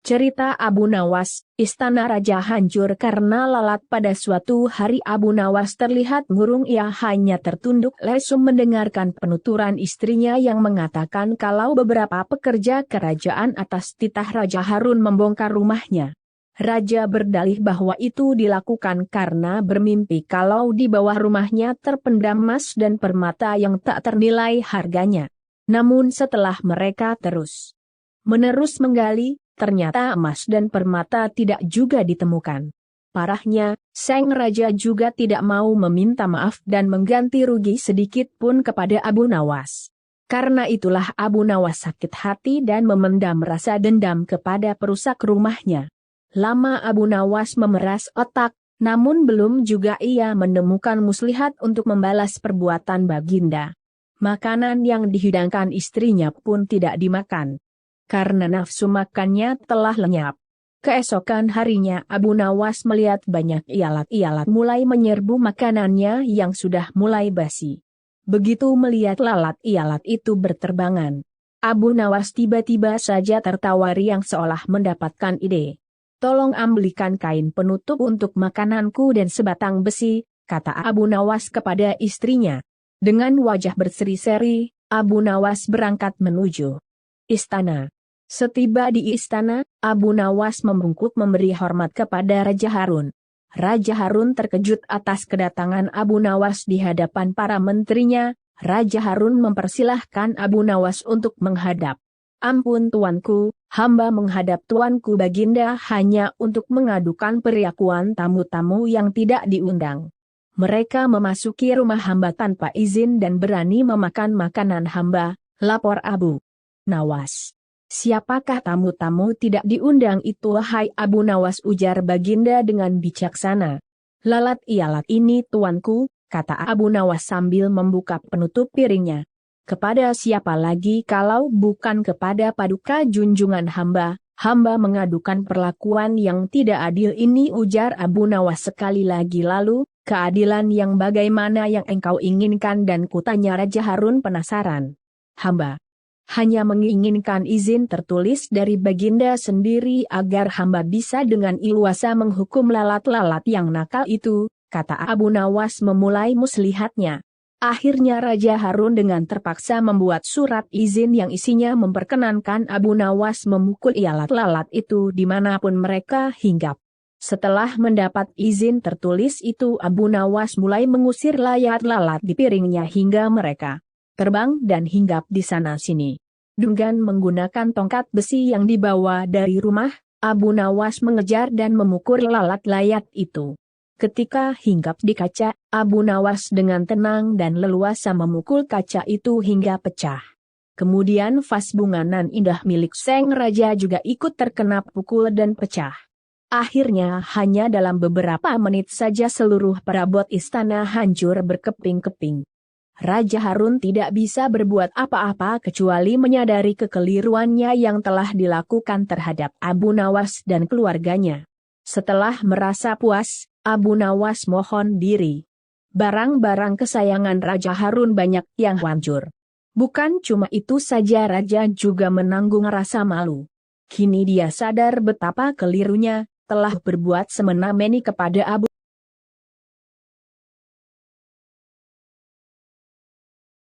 Cerita Abu Nawas. Istana raja hancur karena lalat. Pada suatu hari Abu Nawas terlihat murung. Ia hanya tertunduk lesu mendengarkan penuturan istrinya yang mengatakan kalau beberapa pekerja kerajaan atas titah Raja Harun membongkar rumahnya. Raja berdalih bahwa itu dilakukan karena bermimpi kalau di bawah rumahnya terpendam emas dan permata yang tak ternilai harganya. Namun setelah mereka terus-menerus menggali, ternyata emas dan permata tidak juga ditemukan. Parahnya, sang raja juga tidak mau meminta maaf dan mengganti rugi sedikit pun kepada Abu Nawas. Karena itulah Abu Nawas sakit hati dan memendam rasa dendam kepada perusak rumahnya. Lama Abu Nawas memeras otak, namun belum juga ia menemukan muslihat untuk membalas perbuatan baginda. Makanan yang dihidangkan istrinya pun tidak dimakan, karena nafsu makannya telah lenyap. Keesokan harinya Abu Nawas melihat banyak ialat-ialat mulai menyerbu makanannya yang sudah mulai basi. Begitu melihat lalat-ialat itu berterbangan, Abu Nawas tiba-tiba saja tertawa riang seolah mendapatkan ide. "Tolong ambilkan kain penutup untuk makananku dan sebatang besi," kata Abu Nawas kepada istrinya. Dengan wajah berseri-seri, Abu Nawas berangkat menuju istana. Setiba di istana, Abu Nawas membungkuk memberi hormat kepada Raja Harun. Raja Harun terkejut atas kedatangan Abu Nawas di hadapan para menterinya. Raja Harun mempersilahkan Abu Nawas untuk menghadap. "Ampun tuanku, hamba menghadap tuanku baginda hanya untuk mengadukan perilakuan tamu-tamu yang tidak diundang. Mereka memasuki rumah hamba tanpa izin dan berani memakan makanan hamba," lapor Abu Nawas. "Siapakah tamu-tamu tidak diundang itu, hai Abu Nawas?" ujar baginda dengan bijaksana. "Lalat ini tuanku," kata Abu Nawas sambil membuka penutup piringnya. "Kepada siapa lagi kalau bukan kepada paduka junjungan hamba? Hamba mengadukan perlakuan yang tidak adil ini," ujar Abu Nawas sekali lagi. "Lalu, keadilan yang bagaimana yang engkau inginkan?" dan kutanya Raja Harun penasaran. "Hamba hanya menginginkan izin tertulis dari baginda sendiri agar hamba bisa dengan leluasa menghukum lalat-lalat yang nakal itu," kata Abu Nawas memulai muslihatnya. Akhirnya Raja Harun dengan terpaksa membuat surat izin yang isinya memperkenankan Abu Nawas memukul lalat-lalat itu dimanapun mereka hinggap. Setelah mendapat izin tertulis itu, Abu Nawas mulai mengusir lalat-lalat di piringnya hingga mereka terbang dan hinggap di sana-sini. Dengan menggunakan tongkat besi yang dibawa dari rumah, Abu Nawas mengejar dan memukul lalat-lalat itu. Ketika hinggap di kaca, Abu Nawas dengan tenang dan leluasa memukul kaca itu hingga pecah. Kemudian vas bunga nan indah milik sang raja juga ikut terkena pukul dan pecah. Akhirnya hanya dalam beberapa menit saja seluruh perabot istana hancur berkeping-keping. Raja Harun tidak bisa berbuat apa-apa kecuali menyadari kekeliruannya yang telah dilakukan terhadap Abu Nawas dan keluarganya. Setelah merasa puas, Abu Nawas mohon diri. Barang-barang kesayangan Raja Harun banyak yang hancur. Bukan cuma itu saja, raja juga menanggung rasa malu. Kini dia sadar betapa kelirunya, telah berbuat semena-mena kepada Abu